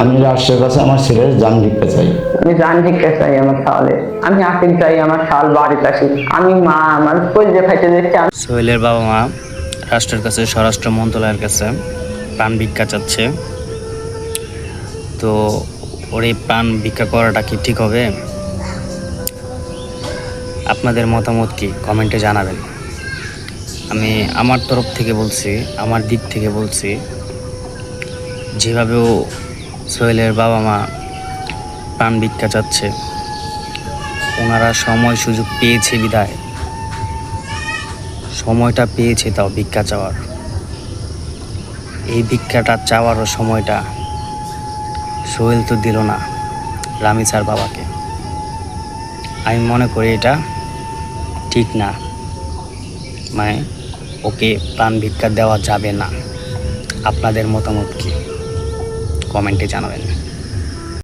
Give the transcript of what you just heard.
আমি রাষ্ট্রের কাছে আমার ছেলের জান ভিক্ষা চাই। আমি জান ভিক্ষা চাই আমার শাওলের। আমি আপিল চাই আমার শাওল বাড়িতে আসুক। আমি মা আমার কলিজা খাইতে দিচ্ছে। সোহেলের বাবা মা রাষ্ট্রের কাছে, স্বরাষ্ট্র মন্ত্রণালয়ের কাছে প্রাণ ভিক্ষা চাচ্ছে। তো ওর এই প্রাণ ভিক্ষা করাটা কি ঠিক হবে? আপনাদের মতামত কি কমেন্টে জানাবেন। আমি আমার তরফ থেকে বলছি, আমার দিক থেকে বলছি, যেভাবেও সোহেলের বাবা মা প্রাণ ভিক্ষা চাচ্ছে, ওনারা সময় সুযোগ পেয়েছে বিধায়, সময়টা পেয়েছে তাও ভিক্ষা চাওয়ার। এই ভিক্ষাটা চাওয়ারও সময়টা সোহেল তো দিল না রামিসার বাবাকে। আমি মনে করি এটা ঠিক না, মানে ওকে প্রাণ ভিক্ষা দেওয়া যাবে না। আপনাদের মতামত কি কমেন্টে জানাবেন।